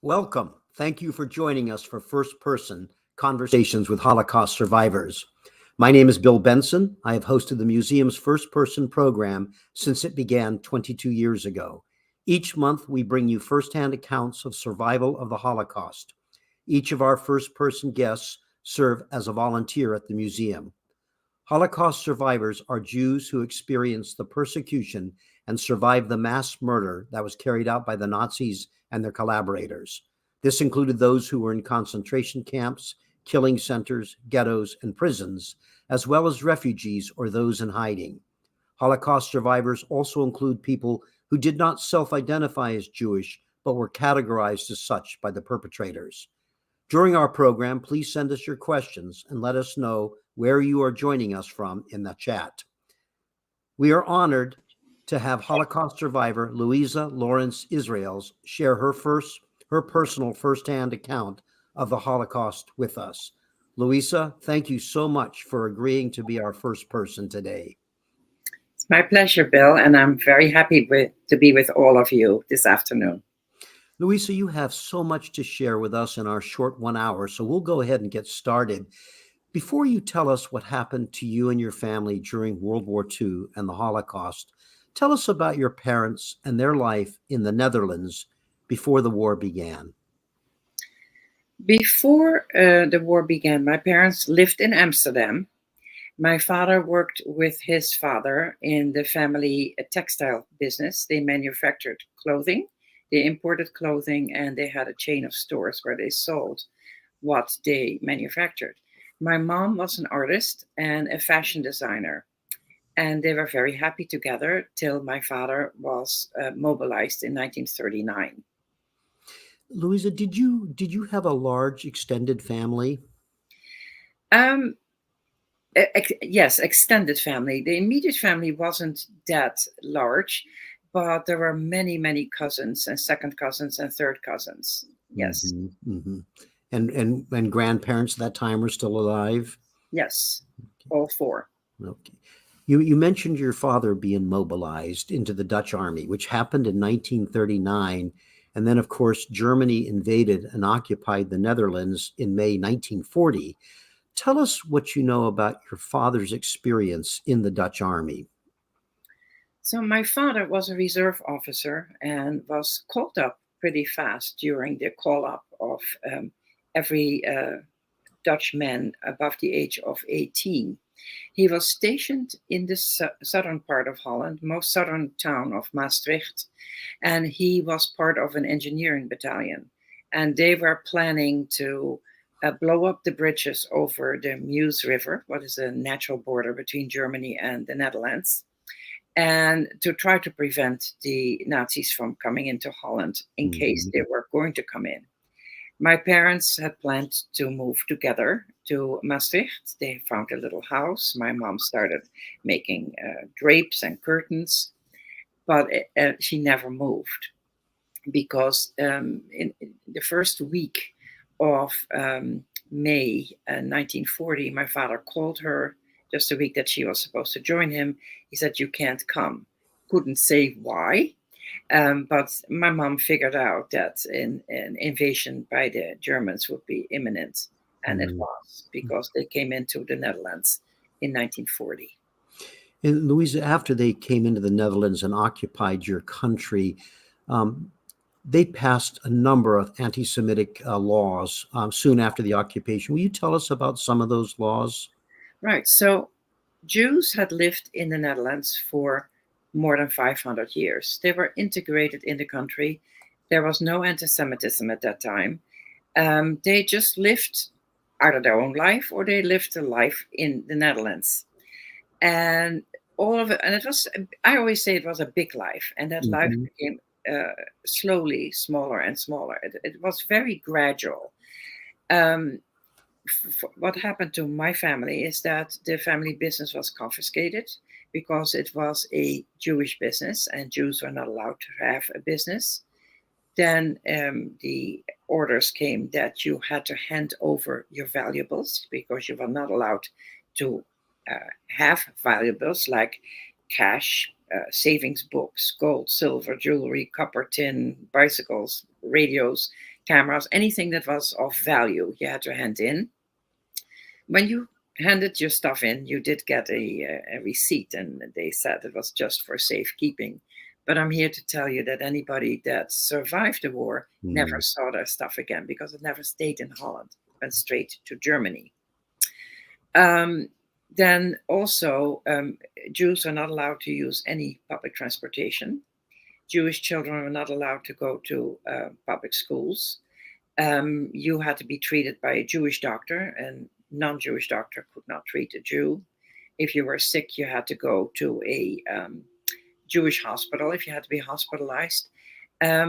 Welcome. Thank you for joining us for First Person Conversations with Holocaust Survivors. My name is Bill Benson. I have hosted the museum's First Person program since it began 22 years ago. Each month, we bring you firsthand accounts of survival of the Holocaust. Each of our first person guests serve as a volunteer at the museum. Holocaust survivors are Jews who experienced the persecution and survived the mass murder that was carried out by the Nazis and their collaborators. This included those who were in concentration camps, killing centers, ghettos, and prisons, as well as refugees or those in hiding. Holocaust survivors also include people who did not self-identify as Jewish, but were categorized as such by the perpetrators. During our program, please send us your questions and let us know where you are joining us from in the chat. We are honored to have Holocaust survivor Louise Lawrence-Israëls share her personal firsthand account of the Holocaust with us. Louisa, thank you so much for agreeing to be our first person today. It's my pleasure, Bill, and I'm very happy to be with all of you this afternoon. Louisa, you have so much to share with us in our short 1 hour, so we'll go ahead and get started. Before you tell us what happened to you and your family during World War II and the Holocaust, tell us about your parents and their life in the Netherlands before the war began. Before the war began, my parents lived in Amsterdam. My father worked with his father in the family textile business. They manufactured clothing, they imported clothing, and they had a chain of stores where they sold what they manufactured. My mom was an artist and a fashion designer, and they were very happy together till my father was mobilized in 1939. Louisa, did you have a large extended family? Yes, extended family. The immediate family wasn't that large, but there were many, many cousins and second cousins and third cousins. Yes. Mm-hmm, mm-hmm. And grandparents at that time were still alive? Yes, all four. Okay. You mentioned your father being mobilized into the Dutch army, which happened in 1939. And then, of course, Germany invaded and occupied the Netherlands in May 1940. Tell us what you know about your father's experience in the Dutch army. So my father was a reserve officer and was called up pretty fast during the call up of every Dutch man above the age of 18. He was stationed in the southern part of Holland, most southern town of Maastricht, and he was part of an engineering battalion. And they were planning to blow up the bridges over the Meuse River, what is a natural border between Germany and the Netherlands, and to try to prevent the Nazis from coming into Holland in case they were going to come in. My parents had planned to move together to Maastricht. They found a little house. My mom started making drapes and curtains, but she never moved because in the first week of May 1940, my father called her just a week that she was supposed to join him. He said, "You can't come." Couldn't say why. But my mom figured out that an invasion by the Germans would be imminent. And it was, because they came into the Netherlands in 1940. And Louisa, after they came into the Netherlands and occupied your country, they passed a number of anti-Semitic laws soon after the occupation. Will you tell us about some of those laws? Right. So Jews had lived in the Netherlands for more than 500 years. They were integrated in the country. There was no anti-Semitism at that time. They just lived either their own life or they lived a life in the Netherlands. And all of it, and it was, I always say it was a big life, and that life became slowly smaller and smaller. It was very gradual. What happened to my family is that the family business was confiscated because it was a Jewish business and Jews were not allowed to have a business. Then the orders came that you had to hand over your valuables because you were not allowed to have valuables like cash, savings books, gold, silver, jewelry, copper, tin, bicycles, radios, cameras, anything that was of value, you had to hand in. When you handed your stuff in, you did get a receipt, and they said it was just for safekeeping. But I'm here to tell you that anybody that survived the war never saw their stuff again, because it never stayed in Holland, went straight to Germany. Then also, Jews are not allowed to use any public transportation. Jewish children are not allowed to go to public schools. You had to be treated by a Jewish doctor, and non-Jewish doctor could not treat a Jew. If you were sick, you had to go to a Jewish hospital if you had to be hospitalized.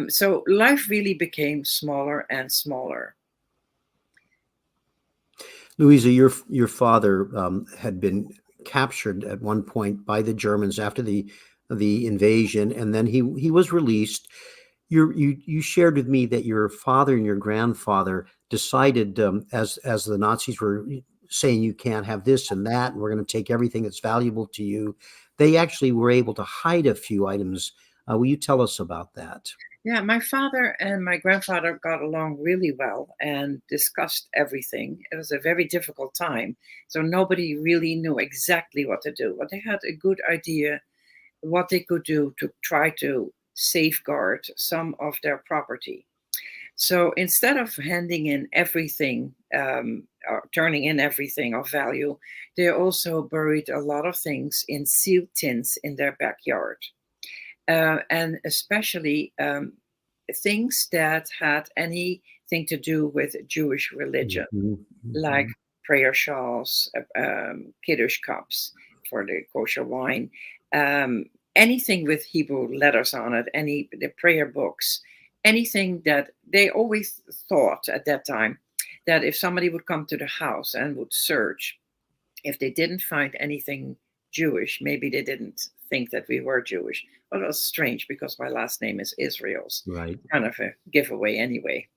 So life really became smaller and smaller. Louisa, your father had been captured at one point by the Germans after the invasion, and then he was released. You shared with me that your father and your grandfather decided, as the Nazis were saying you can't have this and that, and we're going to take everything that's valuable to you, they actually were able to hide a few items. Will you tell us about that? Yeah, my father and my grandfather got along really well and discussed everything. It was a very difficult time, so nobody really knew exactly what to do. But they had a good idea what they could do to try to safeguard some of their property. So instead of handing in everything, or turning in everything of value, they also buried a lot of things in sealed tins in their backyard. And especially things that had anything to do with Jewish religion, like prayer shawls, kiddush cups for the kosher wine, anything with Hebrew letters on it, the prayer books, anything that they always thought at that time that if somebody would come to the house and would search, if they didn't find anything Jewish, maybe they didn't think that we were Jewish. Well, it was strange because my last name is Israels. Right. Kind of a giveaway anyway.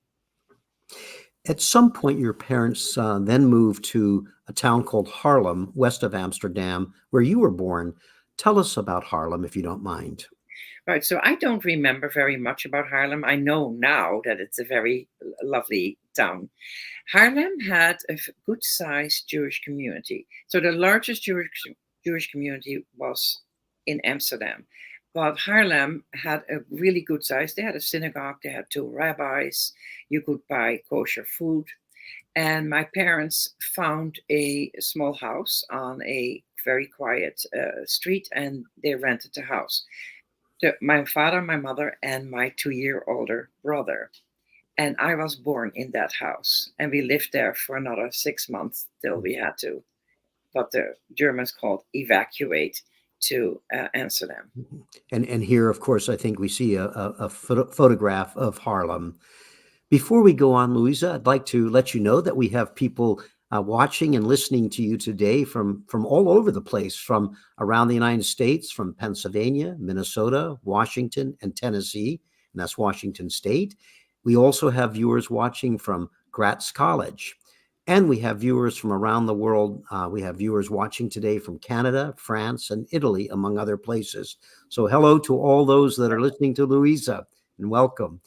At some point, your parents then moved to a town called Haarlem, west of Amsterdam, where you were born. Tell us about Haarlem, if you don't mind. Right. So I don't remember very much about Haarlem. I know now that it's a very lovely town. Haarlem had a good-sized Jewish community. So the largest Jewish community was in Amsterdam. But Haarlem had a really good size. They had a synagogue, they had 2 rabbis, you could buy kosher food. And my parents found a small house on a very quiet street, and they rented the house. My father, my mother, and my 2-year-older brother. And I was born in that house. And we lived there for another 6 months till we had to, what the Germans called evacuate to Amsterdam. And here, of course, I think we see a photograph of Haarlem. Before we go on, Louisa, I'd like to let you know that we have people watching and listening to you today from all over the place, from around the United States, from Pennsylvania, Minnesota, Washington, and Tennessee, and that's Washington State. We also have viewers watching from Gratz College, and we have viewers from around the world. We have viewers watching today from Canada, France, and Italy, among other places. So hello to all those that are listening to Louisa, and welcome.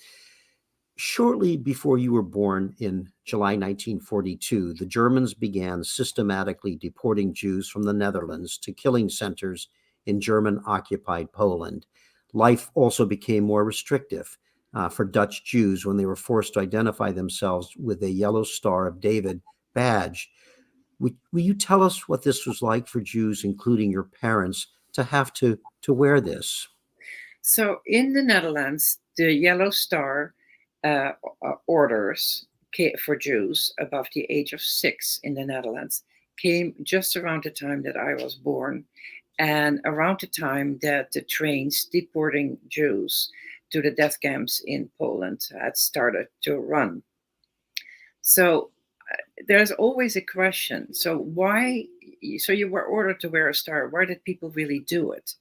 Shortly before you were born in July 1942, the Germans began systematically deporting Jews from the Netherlands to killing centers in German-occupied Poland. Life also became more restrictive for Dutch Jews when they were forced to identify themselves with a Yellow Star of David badge. Will you tell us what this was like for Jews, including your parents, to have to wear this? So in the Netherlands, the Yellow Star orders for Jews above the age of 6 in the Netherlands came just around the time that I was born, and around the time that the trains deporting Jews to the death camps in Poland had started to run. So there's always a question. So you were ordered to wear a star. Why did people really do it?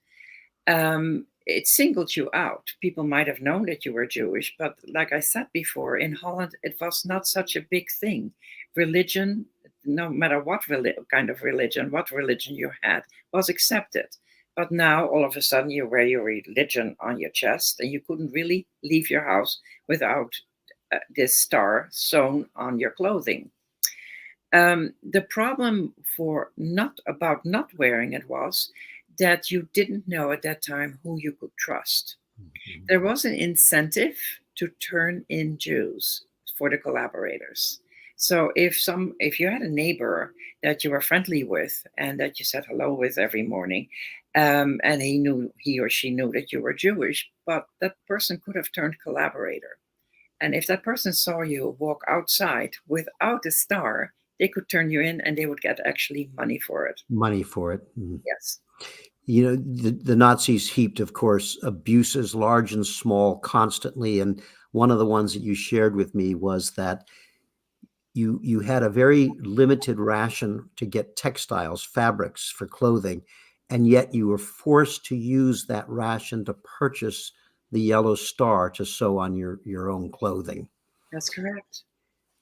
It singled you out. People might have known that you were Jewish, but like I said before, in Holland, it was not such a big thing. Religion, no matter what kind of religion, what religion you had, was accepted. But now, all of a sudden, you wear your religion on your chest, and you couldn't really leave your house without this star sewn on your clothing. The problem about not wearing it was that you didn't know at that time who you could trust. Mhm. There was an incentive to turn in Jews for the collaborators. So if you had a neighbor that you were friendly with and that you said hello with every morning, and he or she knew that you were Jewish, but that person could have turned collaborator. And if that person saw you walk outside without a star, they could turn you in and they would get actually money for it. Money for it. Mhm. Yes. You know, the Nazis heaped, of course, abuses large and small constantly. And one of the ones that you shared with me was that you had a very limited ration to get textiles, fabrics for clothing, and yet you were forced to use that ration to purchase the yellow star to sew on your own clothing. That's correct.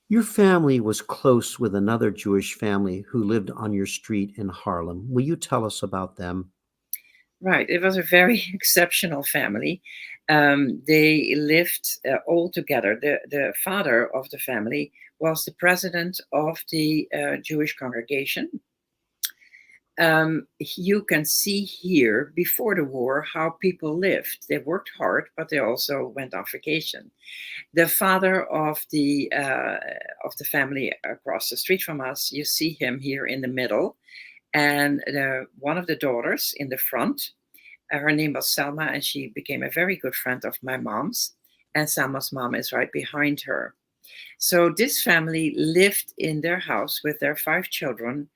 Your family was close with another Jewish family who lived on your street in Harlem. Will you tell us about them? Right. It was a very exceptional family. They lived all together. The father of the family was the president of the Jewish congregation. You can see here before the war how people lived. They worked hard, but they also went on vacation. The father of the family across the street from us, you see him here in the middle, and one of the daughters in the front. Her name was Selma, and she became a very good friend of my mom's. And Selma's mom is right behind her. So this family lived in their house with their 5 children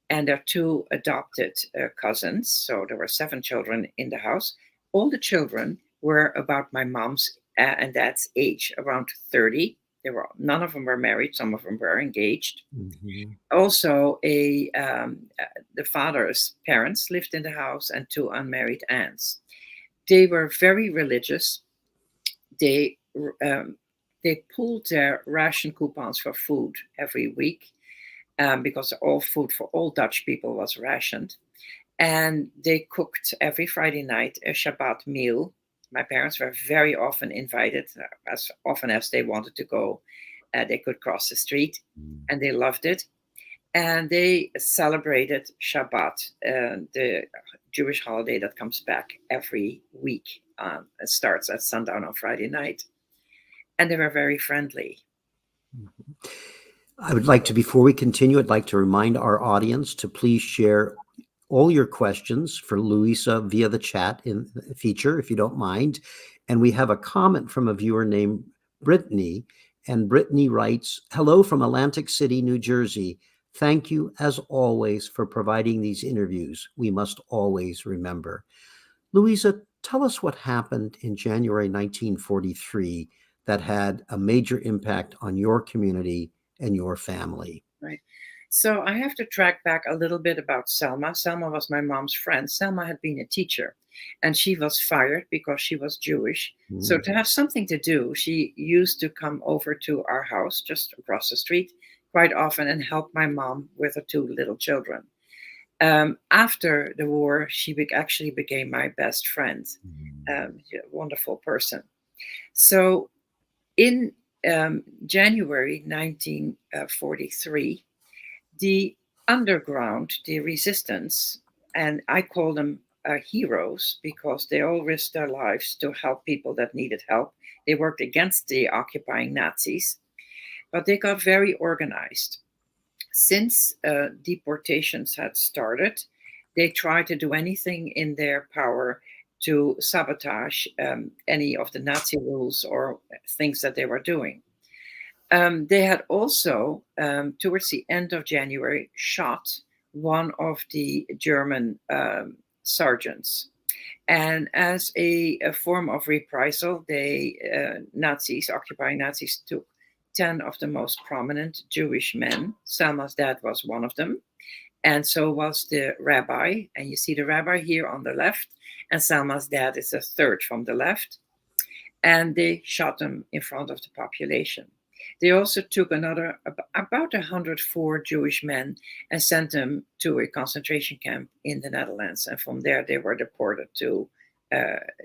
and their 2 adopted cousins. So there were 7 children in the house. All the children were about my mom's and dad's age, around 30. None of them were married. Some of them were engaged. Mhm. Also, the father's parents lived in the house and 2 unmarried aunts. They were very religious. They they pulled their ration coupons for food every week because all food for all Dutch people was rationed. And they cooked every Friday night a Shabbat meal. My parents were very often invited, as often as they wanted to go. They could cross the street, and they loved it. And they celebrated Shabbat, the Jewish holiday that comes back every week. It starts at sundown on Friday night. And they were very friendly. I would like to, before we continue, I'd like to remind our audience to please share all your questions for Louisa via the chat in the feature, if you don't mind. And we have a comment from a viewer named Brittany, and Brittany writes, "Hello from Atlantic City, New Jersey. Thank you, as always, for providing these interviews. We must always remember." Louisa, tell us what happened in January 1943 that had a major impact on your community and your family. Right. So I have to track back a little bit about Selma. Selma was my mom's friend. Selma had been a teacher, and she was fired because she was Jewish. So to have something to do, she used to come over to our house just across the street quite often and help my mom with her 2 little children. After the war, she actually became my best friend. A wonderful person. So in January 1943, the underground, the resistance, and I call them heroes because they all risked their lives to help people that needed help. They worked against the occupying Nazis, but they got very organized. Since deportations had started, they tried to do anything in their power to sabotage any of the Nazi rules or things that they were doing. They had also, towards the end of January, shot one of the German sergeants. And as a form of reprisal, occupying Nazis, took 10 of the most prominent Jewish men. Selma's dad was one of them. And so was the rabbi. And you see the rabbi here on the left. And Selma's dad is the third from the left. And they shot them in front of the population. They also took about 104 Jewish men and sent them to a concentration camp in the Netherlands. And from there, they were deported to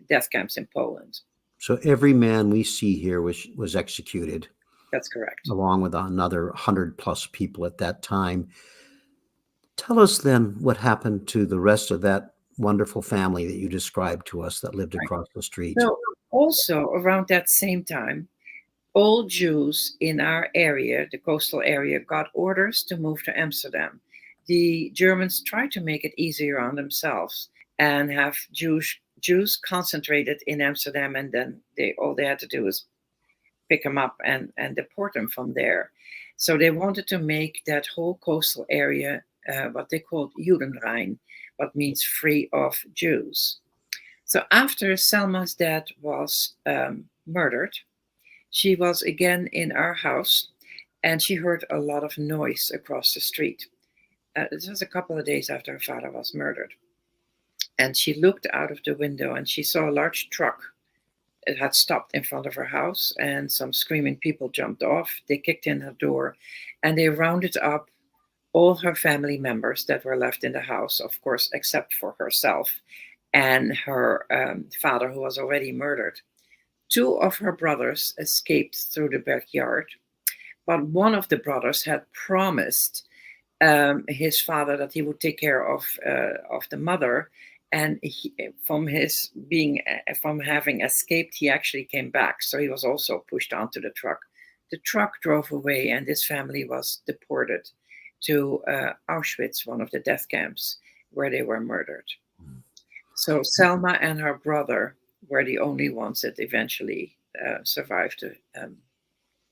death camps in Poland. So every man we see here was executed. That's correct. along with another 100+ people at that time. Tell us then what happened to the rest of that wonderful family that you described to us that lived Right. across the street. So also around that same time, all Jews in our area, the coastal area, got orders to move to Amsterdam. The Germans tried to make it easier on themselves and have Jews concentrated in Amsterdam, and then all they had to do was pick them up and deport them from there. So they wanted to make that whole coastal area what they called Judenrein, what means free of Jews. So after Selma's dad was murdered, she was again in our house and she heard a lot of noise across the street. This was a couple of days after her father was murdered. And she looked out of the window and she saw a large truck. It had stopped in front of her house and some screaming people jumped off. They kicked in her door and they rounded up all her family members that were left in the house, of course, except for herself and her father, who was already murdered. Two of her brothers escaped through the backyard, but one of the brothers had promised his father that he would take care of the mother, and from having escaped, he actually came back. So he was also pushed onto the truck. The truck drove away, and this family was deported to Auschwitz, one of the death camps, where they were murdered. So Selma and her brother were the only ones that eventually survived.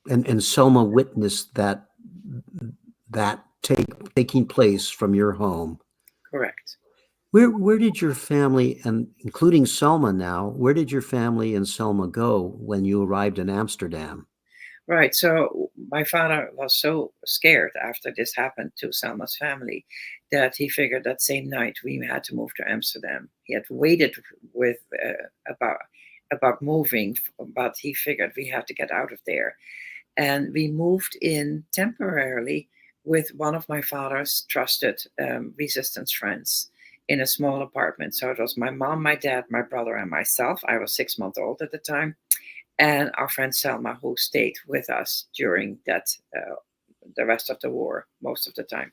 And Selma witnessed that taking place from your home. Correct. Where did your family, and including Selma now, where did your family and Selma go when you arrived in Amsterdam? Right. So my father was so scared after this happened to Selma's family that he figured that same night we had to move to Amsterdam. He had waited with about moving, but he figured we had to get out of there. And we moved in temporarily with one of my father's trusted resistance friends in a small apartment. So it was my mom, my dad, my brother, and myself. I was 6 months old at the time. And our friend Selma, who stayed with us during that the rest of the war, most of the time.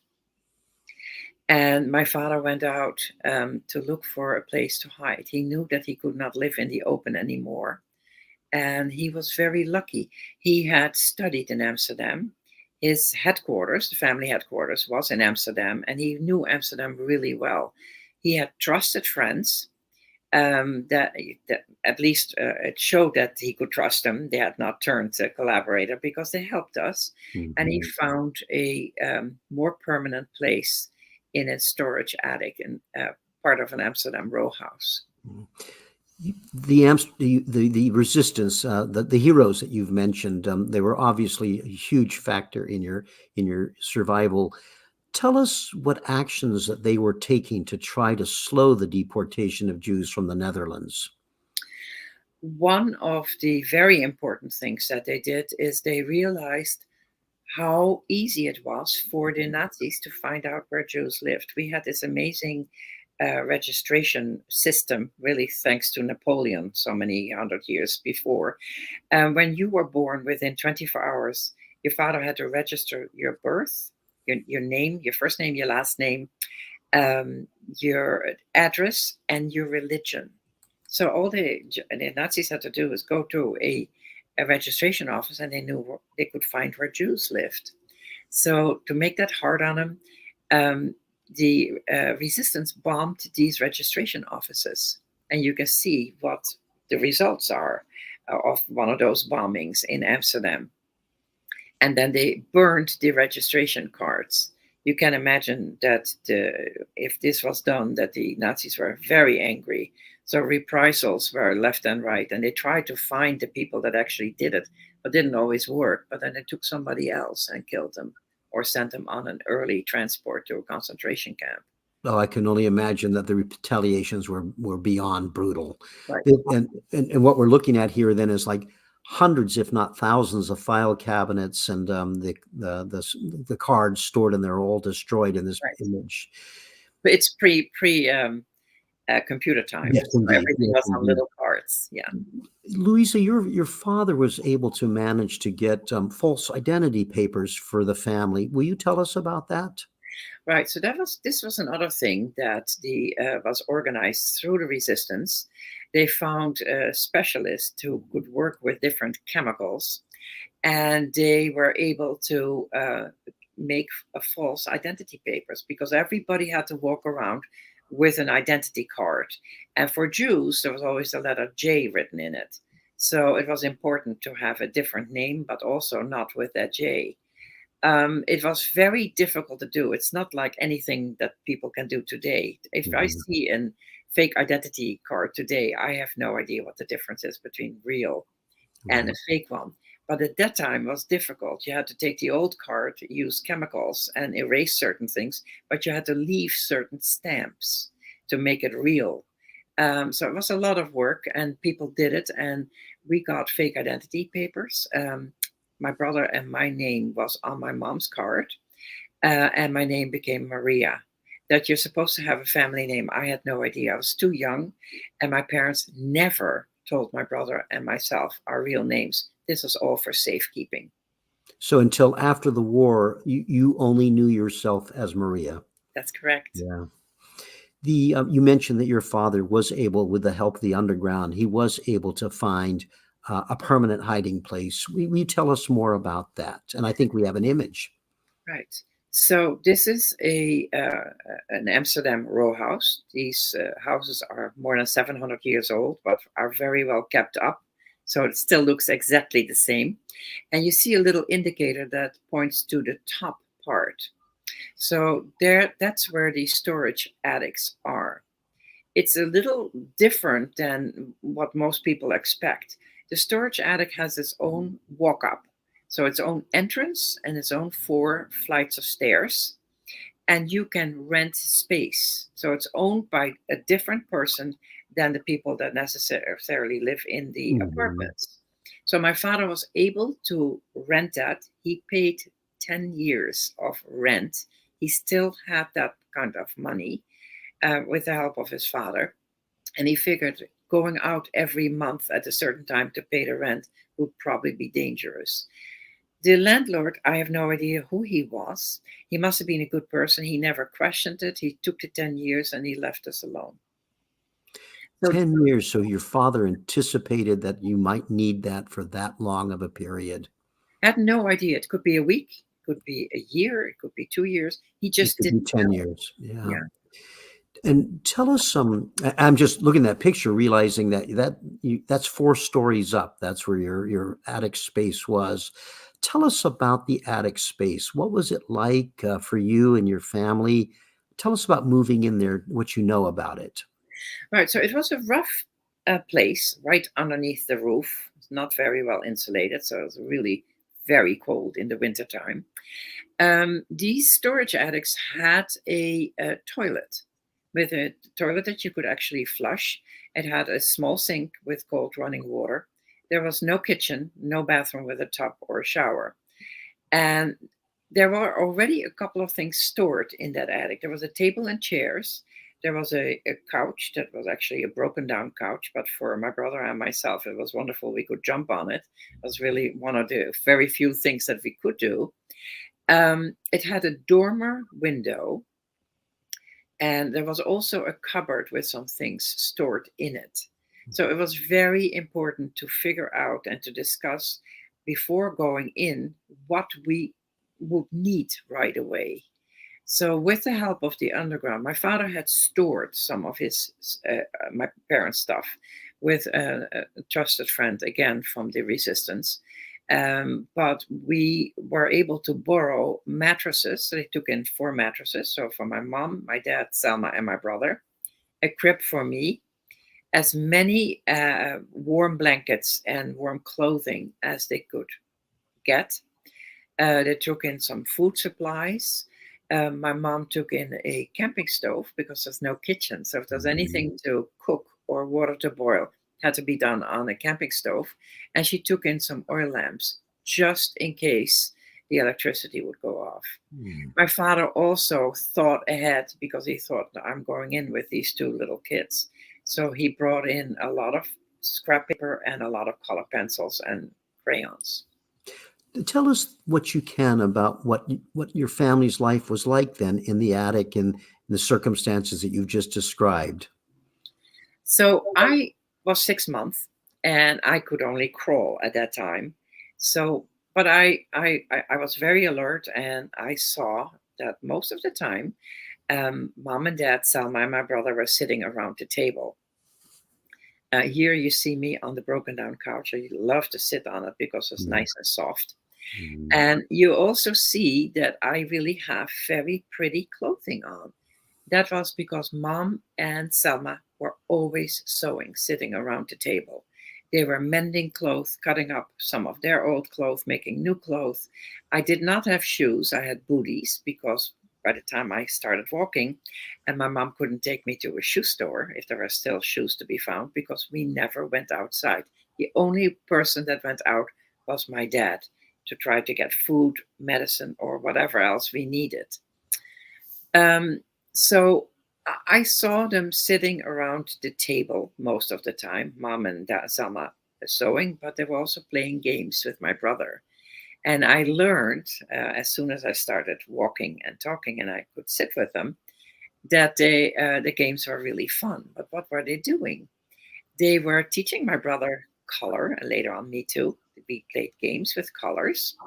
And my father went out to look for a place to hide. He knew that he could not live in the open anymore. And he was very lucky. He had studied in Amsterdam. His headquarters, the family headquarters, was in Amsterdam, and he knew Amsterdam really well. He had trusted friends that at least it showed that he could trust them. They had not turned a collaborator because they helped us. Mm-hmm. And he found a more permanent place in a storage attic in part of an Amsterdam row house. Mm-hmm. The resistance, the heroes that you've mentioned, they were obviously a huge factor in your survival. Tell us what actions that they were taking to try to slow the deportation of Jews from the Netherlands. One of the very important things that they did is they realized how easy it was for the Nazis to find out where Jews lived. We had this amazing registration system, really thanks to Napoleon so many hundred years before. When you were born, within 24 hours, your father had to register your birth, your name, your first name, your last name, your address, and your religion. So all the Nazis had to do was go to a registration office, and they knew they could find where Jews lived. So to make that hard on them, the resistance bombed these registration offices, and you can see what the results are of one of those bombings in Amsterdam. And then they burned the registration cards. You can imagine that if this was done, that the Nazis were very angry. So reprisals were left and right, and they tried to find the people that actually did it, but didn't always work. But then they took somebody else and killed them, or sent them on an early transport to a concentration camp. Oh, I can only imagine that the retaliations were beyond brutal. Right. And what we're looking at here then is like hundreds, if not thousands, of file cabinets, and the cards stored, and they're all destroyed in this image. But it's computer time. Yes, So indeed. everything Yes, was on indeed. little cards. Yeah. Louisa, your father was able to manage to get false identity papers for the family. Will you tell us about that? Right. So this was another thing that was organized through the resistance. They found specialists who could work with different chemicals, and they were able to make a false identity papers because everybody had to walk around with an identity card. And for Jews, there was always the letter J written in it. So it was important to have a different name, but also not with that J. It was very difficult to do. It's not like anything that people can do today. If I Mhm. see a fake identity card today, I have no idea what the difference is between real and a Right. fake one. But at that time it was difficult. You had to take the old card, use chemicals, and erase certain things, but you had to leave certain stamps to make it real. So it was a lot of work, and people did it, and we got fake identity papers. My brother and my name was on my mom's card, and my name became Maria. That you're supposed to have a family name, I had no idea. I was too young, and my parents never told my brother and myself our real names. This was all for safekeeping. So until after the war, you only knew yourself as Maria. That's correct. Yeah. You mentioned that your father was able, with the help of the underground, he was able to find a permanent hiding place. Will you tell us more about that? And I think we have an image. Right. So this is an Amsterdam row house. These houses are more than 700 years old, but are very well kept up. So it still looks exactly the same. And you see a little indicator that points to the top part. So that's where the storage attics are. It's a little different than what most people expect. The storage attic has its own walk up, so its own entrance and its own 4 flights of stairs. And you can rent space. So it's owned by a different person than the people that necessarily live in the Mhm. apartments. So my father was able to rent that. He paid 10 years of rent. He still had that kind of money with the help of his father. And he figured going out every month at a certain time to pay the rent would probably be dangerous. The landlord, I have no idea who he was. He must have been a good person. He never questioned it. He took the 10 years and he left us alone. So 10 years. So your father anticipated that you might need that for that long of a period. I had no idea. It could be a week, it could be a year, it could be 2 years. He It just could be didn't 10 know. years. Yeah. Yeah. And tell us I'm just looking at that picture, realizing that's 4 stories up. That's where your attic space was. Tell us about the attic space. What was it like for you and your family? Tell us about moving in there, what you know about it. Right. So it was a rough place right underneath the roof. It's not very well insulated. So it was really very cold in the wintertime. These storage attics had a toilet with a toilet that you could actually flush. It had a small sink with cold running water. There was no kitchen, no bathroom with a tub or a shower. And there were already a couple of things stored in that attic. There was a table and chairs. There was a couch that was actually a broken down couch, but for my brother and myself, it was wonderful. We could jump on it. It was really one of the very few things that we could do. It had a dormer window, and there was also a cupboard with some things stored in it. So it was very important to figure out and to discuss before going in what we would need right away. So, with the help of the underground, my father had stored some of my parents' stuff with a trusted friend, again from the resistance. But we were able to borrow mattresses. So they took in 4 mattresses. So for my mom, my dad, Selma, and my brother, a crib for me, as many warm blankets and warm clothing as they could get. They took in some food supplies. My mom took in a camping stove because there's no kitchen. So if there's Mhm. anything to cook or water to boil, had to be done on a camping stove. And she took in some oil lamps just in case the electricity would go off. Mm. My father also thought ahead because he thought, I'm going in with these two little kids. So he brought in a lot of scrap paper and a lot of color pencils and crayons. Tell us what you can about what your family's life was like then in the attic and the circumstances that you just described. So I was 6 months and I could only crawl at that time. So, but I was very alert and I saw that most of the time, mom and dad, Selma and my brother were sitting around the table. Here you see me on the broken down couch. I love to sit on it because it's nice and soft. Mm. And you also see that I really have very pretty clothing on. That was because mom and Selma were always sewing, sitting around the table. They were mending clothes, cutting up some of their old clothes, making new clothes. I did not have shoes. I had booties because by the time I started walking, and my mom couldn't take me to a shoe store if there were still shoes to be found because we never went outside. The only person that went out was my dad to try to get food, medicine, or whatever else we needed. So I saw them sitting around the table most of the time, mom and dad, Selma sewing, but they were also playing games with my brother. And I learned as soon as I started walking and talking and I could sit with them that the games were really fun. But what were they doing? They were teaching my brother color and later on me too. We played games with colors.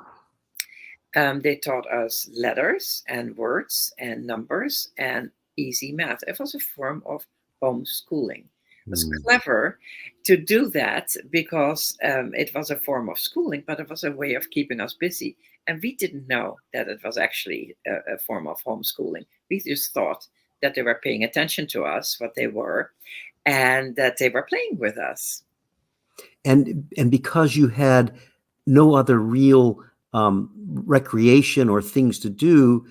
They taught us letters and words and numbers and easy math. It was a form of homeschooling. It was Mm. clever to do that because it was a form of schooling, but it was a way of keeping us busy. And we didn't know that it was actually a form of homeschooling. We just thought that they were paying attention to us, what they were, and that they were playing with us. And because you had no other real recreation or things to do,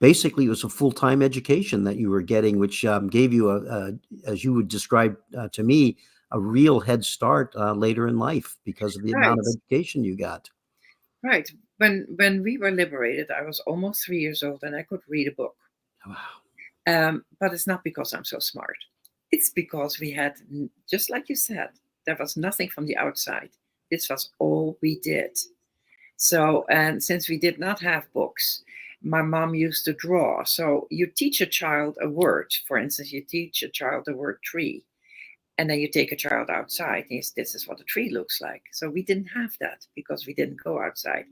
basically it was a full-time education that you were getting, which gave you as you would describe to me, a real head start later in life because of the amount Right, of education you got. right. When we were liberated, I was almost 3 years old and I could read a book. Wow. But it's not because I'm so smart. It's because we had, just like you said, there was nothing from the outside. This was all we did. So, and since we did not have books, my mom used to draw. So you teach a child a word. For instance, you teach a child the word tree, and then you take a child outside and this is what a tree looks like. So we didn't have that because we didn't go outside.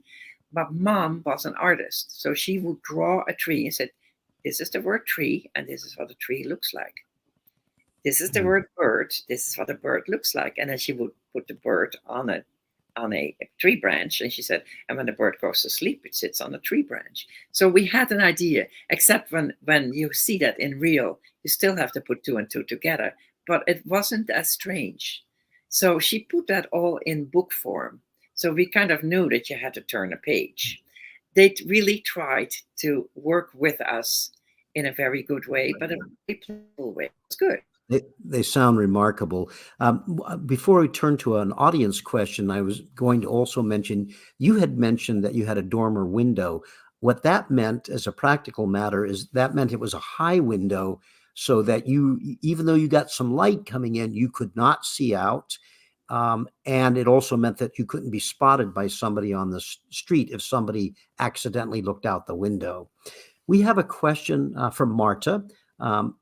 But mom was an artist. So she would draw a tree and said, this is the word tree, and this is what a tree looks like. This is the Mm. word bird. This is what a bird looks like. And then she would put the bird on a tree branch. And she said, and when the bird goes to sleep, it sits on a tree branch. So we had an idea, except when you see that in real, you still have to put two and two together. But it wasn't as strange. So she put that all in book form. So we kind of knew that you had to turn a page. They really tried to work with us in a very good way, but a very playful way. It's good. They sound remarkable. Before we turn to an audience question, I was going to also mention, you had mentioned that you had a dormer window. What that meant as a practical matter is that meant it was a high window so that you, even though you got some light coming in, you could not see out. And it also meant that you couldn't be spotted by somebody on the street if somebody accidentally looked out the window. We have a question from Marta.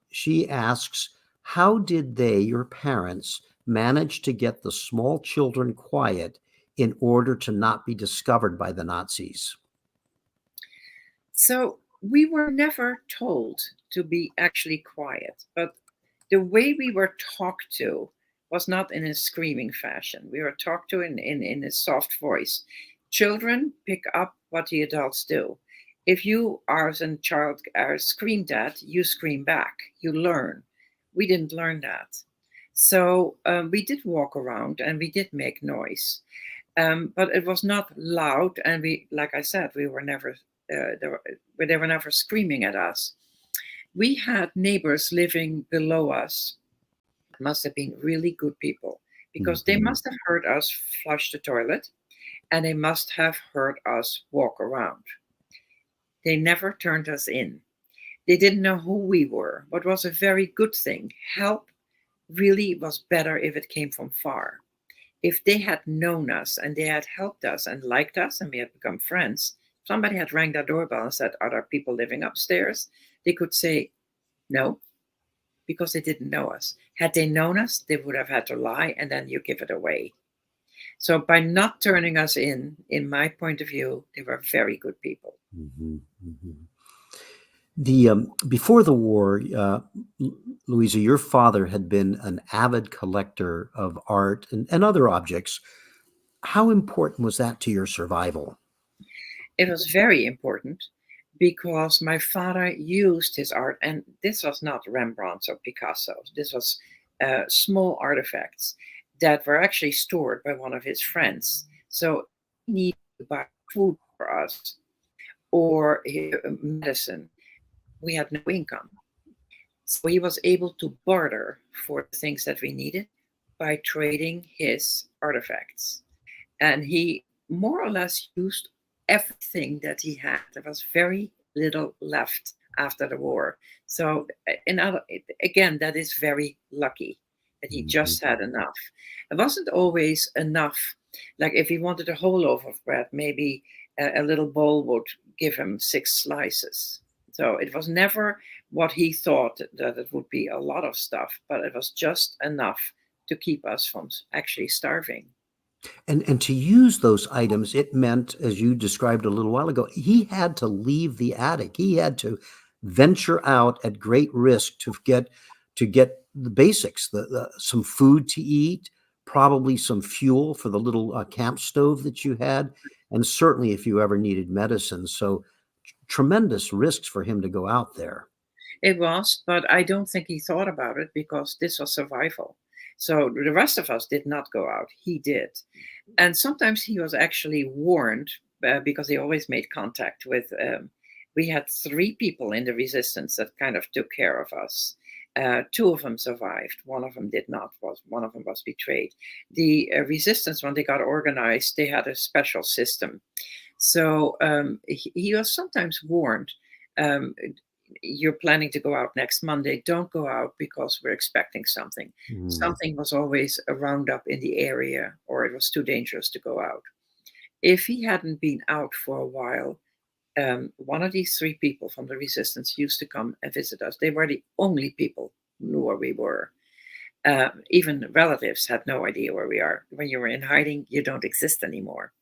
She asks, how did they, your parents, manage to get the small children quiet in order to not be discovered by the Nazis? So we were never told to be actually quiet, but the way we were talked to was not in a screaming fashion. We were talked to in a soft voice. Children pick up what the adults do. If you are as a child are screamed at, you scream back. You learn. We didn't learn that. So we did walk around and we did make noise. But it was not loud, and we, like I said, we were never they were never screaming at us. We had neighbors living below us. Must have been really good people because they Mhm. must have heard us flush the toilet, and they must have heard us walk around. They never turned us in. They didn't know who we were, what was a very good thing. Help really was better if it came from far. If they had known us and they had helped us and liked us and we had become friends, somebody had rang their doorbell and said, "Are there people living upstairs?" They could say no, because they didn't know us. Had they known us, they would have had to lie, and then you give it away. So by not turning us in my point of view, they were very good people. Mm-hmm. Mm-hmm. Before the war, Louisa, your father had been an avid collector of art and other objects. How important was that to your survival? It was very important because my father used his art, and this was not Rembrandt's or Picasso's. This was small artifacts that were actually stored by one of his friends. So he needed to buy food for us or medicine. We had no income. So he was able to barter for the things that we needed by trading his artifacts. And he more or less used everything that he had. There was very little left after the war. So, again, that is very lucky that he just had enough. It wasn't always enough. Like if he wanted a whole loaf of bread, maybe a little bowl would give him 6 slices. So it was never what he thought that it would be a lot of stuff, but it was just enough to keep us from actually starving. And to use those items, it meant, as you described a little while ago, he had to leave the attic. He had to venture out at great risk to get the basics, some food to eat, probably some fuel for the little camp stove that you had, and certainly if you ever needed medicine. So tremendous risks for him to go out there. It was, but I don't think he thought about it because this was survival. So the rest of us did not go out. He did. And sometimes he was actually warned because he always made contact with. We had 3 people in the resistance that kind of took care of us. 2 of them survived. One of them did not. One of them was betrayed. The resistance, when they got organized, they had a special system. So he was sometimes warned. You're planning to go out next Monday. Don't go out because we're expecting something. Something was always a roundup in the area, or it was too dangerous to go out. If he hadn't been out for a while, one of these 3 people from the resistance used to come and visit us. They were the only people who knew where we were. Even relatives had no idea where we are. When you were in hiding, you don't exist anymore,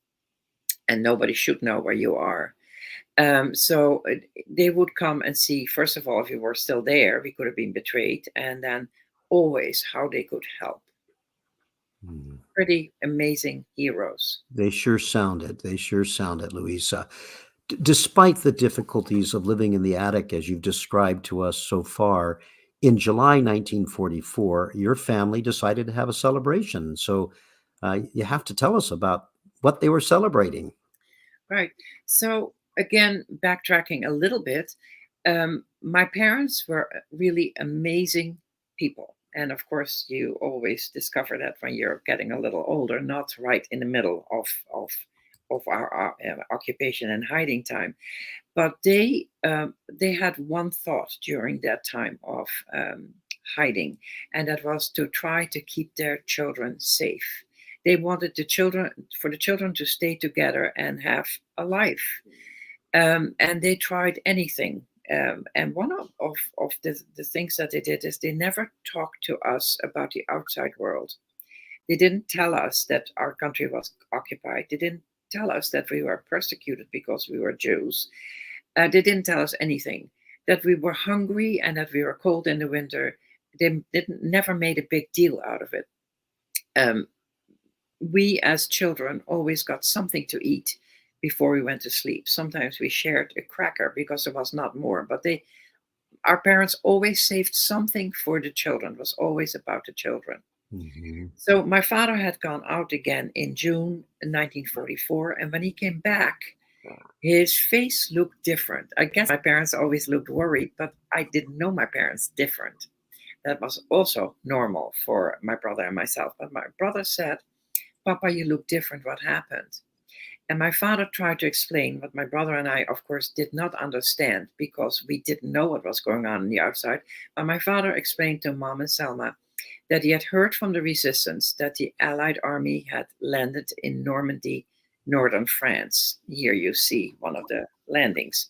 and nobody should know where you are. So they would come and see, first of all, if you were still there, we could have been betrayed, and then always how they could help. Pretty amazing heroes. They sure sound it. They sure sound it, Louisa. Despite the difficulties of living in the attic, as you've described to us so far, in July 1944, your family decided to have a celebration. So you have to tell us about what they were celebrating. Right. So again, backtracking a little bit, my parents were really amazing people. And of course, you always discover that when you're getting a little older, not right in the middle of our occupation and hiding time. But they had one thought during that time of hiding, and that was to try to keep their children safe. They wanted for the children to stay together and have a life, and they tried anything. And one of the things that they did is they never talked to us about the outside world. They didn't tell us that our country was occupied. They didn't tell us that we were persecuted because we were Jews. They didn't tell us anything. That we were hungry and that we were cold in the winter. They never made a big deal out of it. We as children always got something to eat before we went to sleep. Sometimes we shared a cracker because there was not more, but our parents always saved something for the children. It was always about the children. So my father had gone out again in June 1944, and when he came back, his face looked different. I guess my parents always looked worried, but I didn't know my parents different. That was also normal for my brother and myself. But my brother said, "Papa, you look different. What happened?" And my father tried to explain what my brother and I, of course, did not understand because we didn't know what was going on the outside. But my father explained to Mom and Selma that he had heard from the resistance that the Allied army had landed in Normandy, northern France. Here you see one of the landings.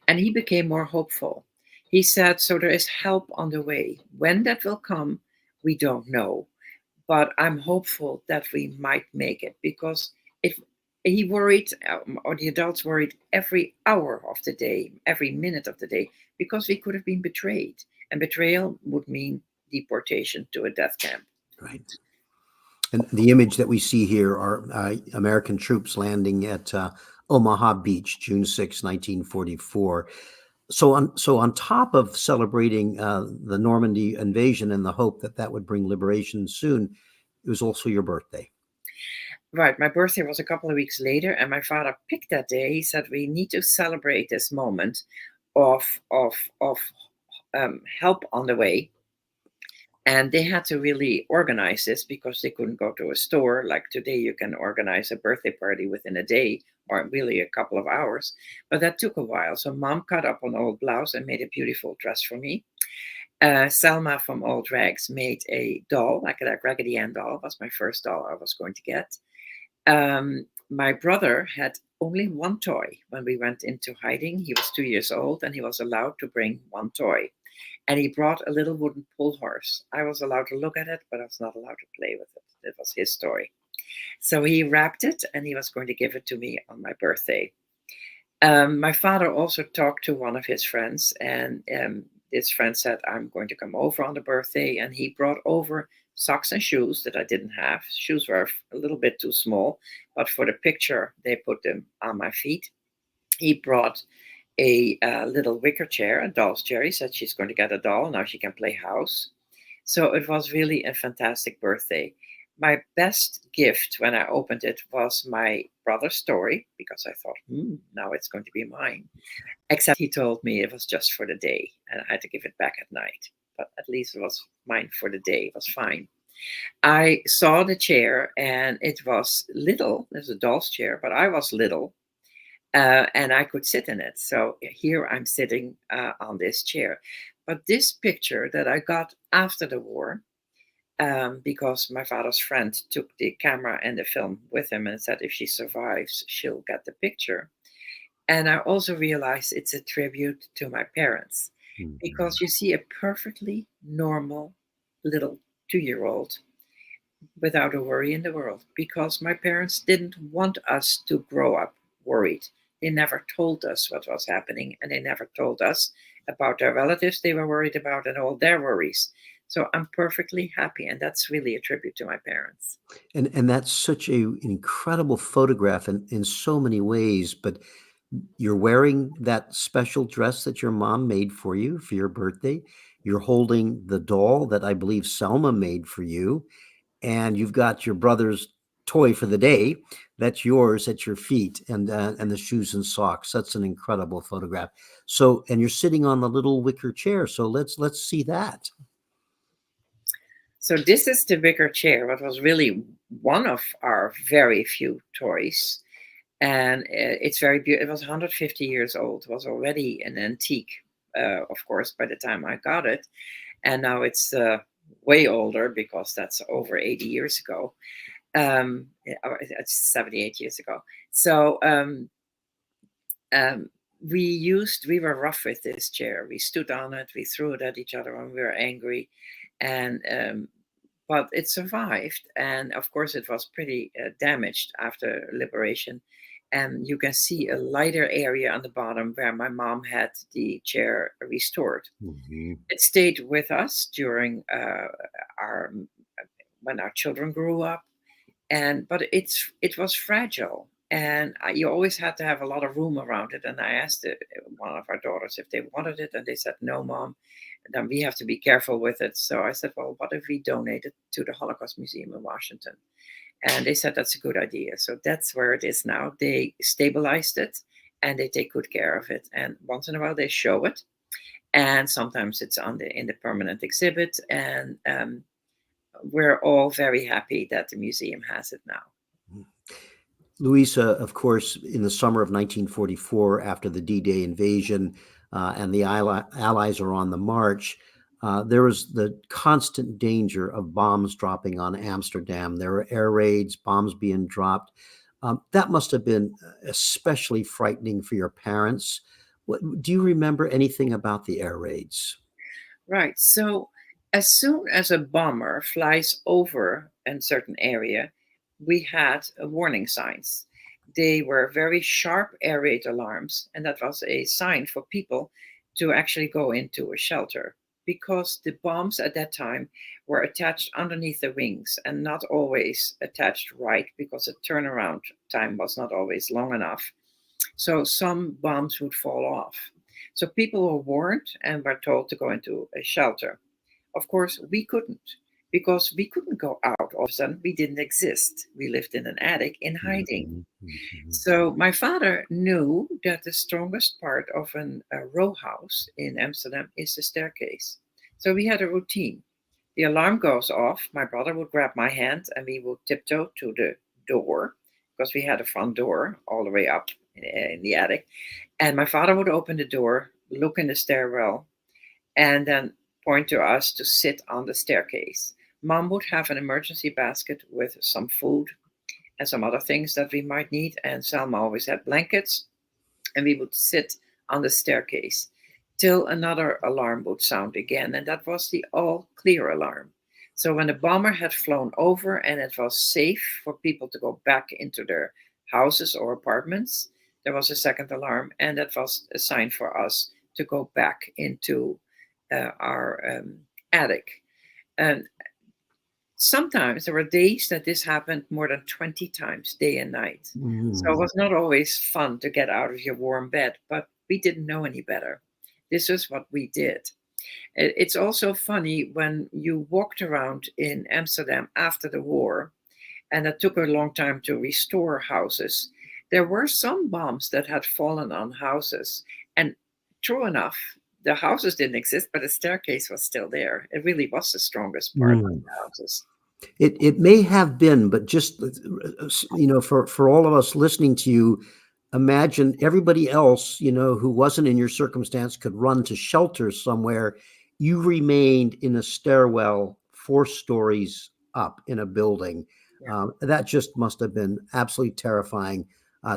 And he became more hopeful. He said, so there is help on the way. When that will come, we don't know. But I'm hopeful that we might make it because if he worried, or the adults worried every hour of the day, every minute of the day, because we could have been betrayed. And betrayal would mean deportation to a death camp. Right. And the image that we see here are American troops landing at Omaha Beach, June 6, 1944. So on top of celebrating the Normandy invasion and the hope that that would bring liberation soon, it was also your birthday. Right. My birthday was a couple of weeks later, and my father picked that day. He said, we need to celebrate this moment of help on the way. And they had to really organize this because they couldn't go to a store. Like today, you can organize a birthday party within a day or really a couple of hours. But that took a while. So Mom cut up an old blouse and made a beautiful dress for me. Selma from Old Rags made a doll, like a Raggedy Ann doll. It was my first doll I was going to get. My brother had only one toy when we went into hiding. He was 2 years old and he was allowed to bring one toy. And he brought a little wooden pull horse. I was allowed to look at it, but I was not allowed to play with it. It was his toy. So he wrapped it and he was going to give it to me on my birthday. My father also talked to one of his friends, and this friend said, I'm going to come over on the birthday. And he brought over socks and shoes that I didn't have. Shoes were a little bit too small, but for the picture, they put them on my feet. He brought a little wicker chair, a doll's chair. He said she's going to get a doll. Now she can play house. So it was really a fantastic birthday. My best gift when I opened it was my brother's story, because I thought, now it's going to be mine. Except he told me it was just for the day and I had to give it back at night. But at least it was mine for the day. It was fine. I saw the chair and it was little. There's a doll's chair, but I was little. And I could sit in it. So here I'm sitting on this chair. But this picture that I got after the war, because my father's friend took the camera and the film with him and said, if she survives, she'll get the picture. And I also realized it's a tribute to my parents, because you see a perfectly normal little 2-year-old without a worry in the world, because my parents didn't want us to grow up worried. They never told us what was happening, and they never told us about their relatives they were worried about and all their worries. So I'm perfectly happy, and that's really a tribute to my parents. And that's such an incredible photograph in so many ways. But you're wearing that special dress that your mom made for you for your birthday. You're holding the doll that I believe Selma made for you. And you've got your brother's toy for the day that's yours at your feet, and the shoes and socks. That's an incredible photograph. So, and you're sitting on the little wicker chair. So let's see that. So this is the wicker chair, what was really one of our very few toys. And it's very beautiful. It was 150 years old. It was already an antique, of course, by the time I got it. And now it's way older because that's over 80 years ago. It's 78 years ago. So we were rough with this chair. We stood on it. We threw it at each other when we were angry. And but it survived. And of course, it was pretty damaged after liberation. And you can see a lighter area on the bottom where my mom had the chair restored. It stayed with us during when our children grew up, but it was fragile, and you always had to have a lot of room around it. And I asked one of our daughters if they wanted it, and they said, no, Mom, then we have to be careful with it. So I said, well, what if we donate it to the Holocaust Museum in Washington? And they said that's a good idea. So that's where it is now. They stabilized it and they take good care of it. And once in a while they show it, and sometimes it's in the permanent exhibit. And we're all very happy that the museum has it now. Louisa, of course, in the summer of 1944, after the D-Day invasion and the Allies are on the march, there was the constant danger of bombs dropping on Amsterdam. There were air raids, bombs being dropped. That must have been especially frightening for your parents. Do you remember anything about the air raids? Right. So as soon as a bomber flies over a certain area, we had warning signs. They were very sharp air raid alarms, and that was a sign for people to actually go into a shelter because the bombs at that time were attached underneath the wings and not always attached right because the turnaround time was not always long enough. So some bombs would fall off. So people were warned and were told to go into a shelter. Of course, we couldn't because we couldn't go out. All of a sudden, we didn't exist. We lived in an attic in hiding. Mhm, mhm. So my father knew that the strongest part of a row house in Amsterdam is the staircase. So we had a routine. The alarm goes off. My brother would grab my hand and we would tiptoe to the door because we had a front door all the way up in the attic. And my father would open the door, look in the stairwell, and then point to us to sit on the staircase. Mom would have an emergency basket with some food and some other things that we might need. And Selma always had blankets, and we would sit on the staircase till another alarm would sound again. And that was the all clear alarm. So when the bomber had flown over and it was safe for people to go back into their houses or apartments, there was a second alarm, and that was a sign for us to go back into our attic. And sometimes there were days that this happened more than 20 times, day and night. So it Mhm. was not always fun to get out of your warm bed, but we didn't know any better. This is what we did. It's also funny when you walked around in Amsterdam after the war, and it took a long time to restore houses. There were some bombs that had fallen on houses, and true enough, the houses didn't exist, but the staircase was still there. It really was the strongest part of Mm. the houses. It may have been, but just for all of us listening to you, imagine everybody else who wasn't in your circumstance could run to shelter somewhere. You remained in a stairwell 4 stories up in a building. Yeah. That just must have been absolutely terrifying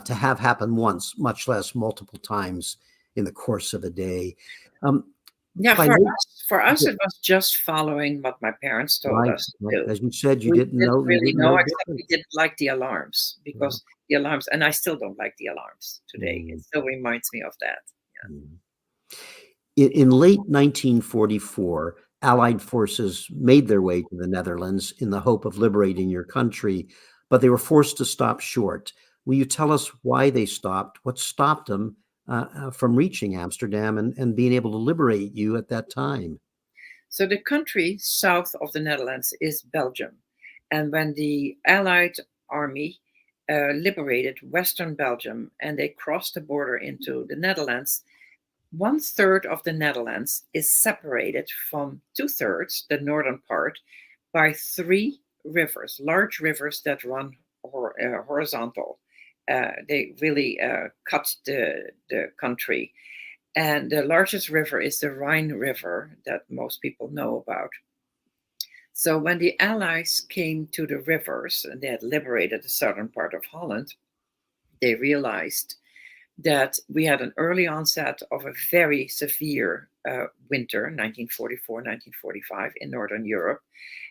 to have happen once, much less multiple times in the course of a day. Um, Yeah, by late, for us, it was just following what my parents told right, us to right, do. as you said, We didn't you really didn't know, know except different. we didn't like the alarms Yeah. because the alarms, and I still don't like the alarms today. It Mm, still reminds me of that. mm. In late 1944, Allied forces made their way to the Netherlands in the hope of liberating your country, but they were forced to stop short. Will you tell us why they stopped? What stopped them from reaching Amsterdam and being able to liberate you at that time? So the country south of the Netherlands is Belgium. And when the Allied army liberated Western Belgium and they crossed the border into the Netherlands, 1/3 of the Netherlands is separated from 2/3, the northern part, by three rivers, large rivers that run horizontal. They really cut the country. And the largest river is the Rhine River that most people know about. So when the Allies came to the rivers and they had liberated the southern part of Holland, they realized that we had an early onset of a very severe winter, 1944, 1945, in Northern Europe,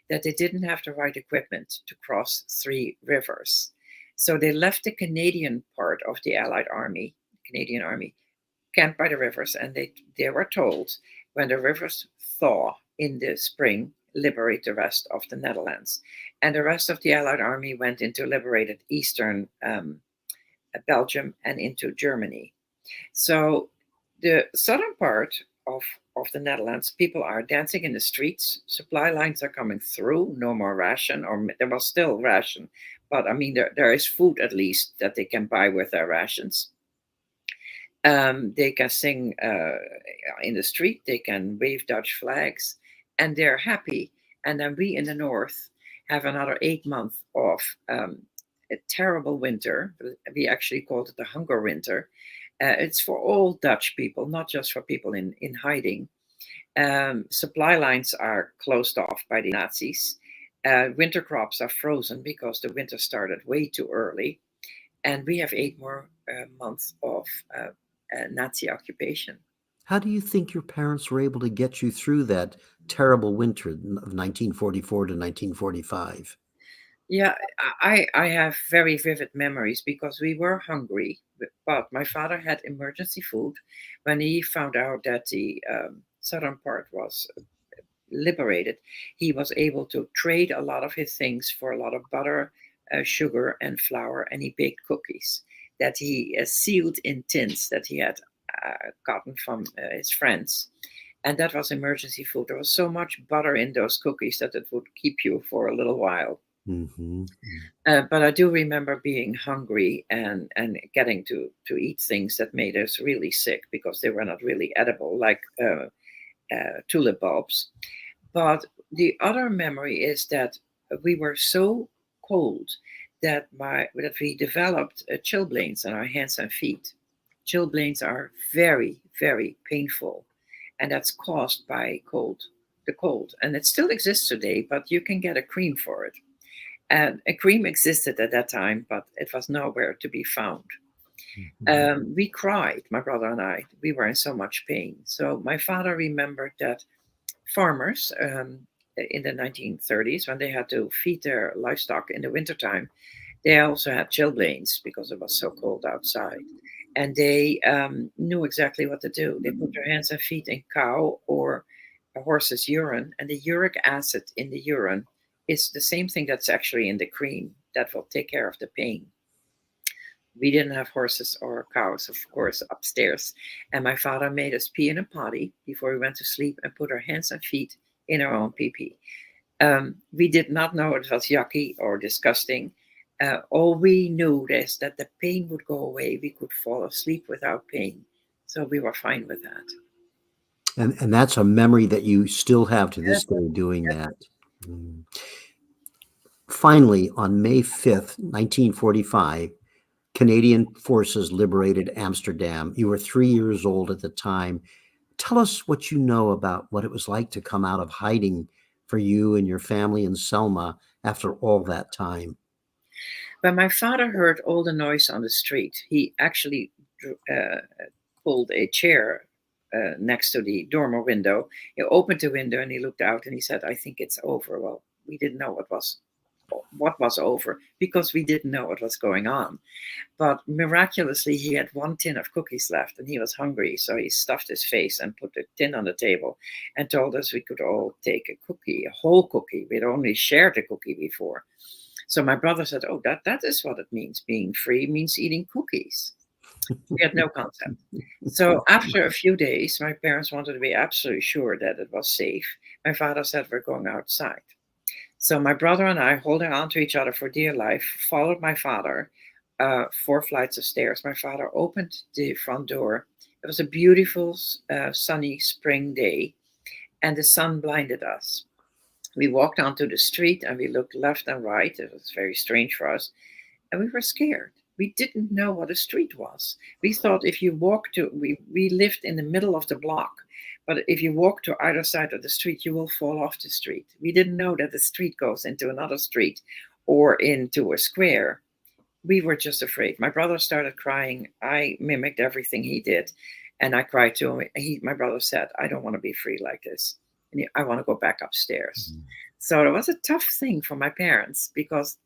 that they didn't have the right equipment to cross three rivers. So they left the Canadian part of the Allied Army, Canadian Army, camped by the rivers, and they were told when the rivers thaw in the spring, liberate the rest of the Netherlands. And the rest of the Allied army went into liberated eastern Belgium and into Germany. So the southern part of the Netherlands, people are dancing in the streets. Supply lines are coming through. No more ration, or there was still ration, but I mean there is food at least that they can buy with their rations. They can sing in the street, they can wave Dutch flags, and they're happy. And then we in the north have another 8 months of a terrible winter. We actually called it the hunger winter. It's for all Dutch people, not just for people in hiding. Supply lines are closed off by the Nazis. Winter crops are frozen because the winter started way too early. And we have 8 more months of Nazi occupation. How do you think your parents were able to get you through that terrible winter of 1944 to 1945? Yeah, I have very vivid memories because we were hungry, but my father had emergency food when he found out that the southern part was liberated. He was able to trade a lot of his things for a lot of butter, sugar, and flour, and he baked cookies that he sealed in tins that he had gotten from his friends. And that was emergency food. There was so much butter in those cookies that it would keep you for a little while. Mm-hmm. But I do remember being hungry and getting to eat things that made us really sick because they were not really edible, like tulip bulbs. But the other memory is that we were so cold that we developed chilblains on our hands and feet. Chilblains are very, very painful, and that's caused by the cold. And it still exists today, but you can get a cream for it. And a cream existed at that time, but it was nowhere to be found. We cried, my brother and I. We were in so much pain. So my father remembered that farmers in the 1930s, when they had to feed their livestock in the wintertime, they also had chilblains because it was so cold outside. And they knew exactly what to do. They put their hands and feet in cow or a horse's urine, and the uric acid in the urine is the same thing that's actually in the cream that will take care of the pain. We didn't have horses or cows, of course, upstairs. And my father made us pee in a potty before we went to sleep and put our hands and feet in our own pee-pee. We did not know it was yucky or disgusting. All we knew is that the pain would go away. We could fall asleep without pain. So we were fine with that. And that's a memory that you still have to this Yes. day doing that. Mm. Finally, on May 5th, 1945, Canadian forces liberated Amsterdam. You were 3 years old at the time. Tell us what you know about what it was like to come out of hiding for you and your family in Selma after all that time. When my father heard all the noise on the street, he actually pulled a chair next to the dormer window. He opened the window and he looked out and he said, "I think it's over." Well, we didn't know what was over because we didn't know what was going on. But miraculously, he had one tin of cookies left and he was hungry. So he stuffed his face and put the tin on the table and told us we could all take a cookie, a whole cookie. We'd only shared a cookie before. So my brother said, "Oh, that is what it means. Being free means eating cookies." We had no concept. So after a few days, my parents wanted to be absolutely sure that it was safe. My father said, "We're going outside." So my brother and I, holding on to each other for dear life, followed my father 4 flights of stairs. My father opened the front door. It was a beautiful, sunny spring day, and the sun blinded us. We walked onto the street and we looked left and right. It was very strange for us. And we were scared. We didn't know what a street was. We thought if you walk we lived in the middle of the block. But if you walk to either side of the street, you will fall off the street. We didn't know that the street goes into another street or into a square. We were just afraid. My brother started crying. I mimicked everything he did. And I cried to him. My brother said, "I don't want to be free like this. I want to go back upstairs." So it was a tough thing for my parents because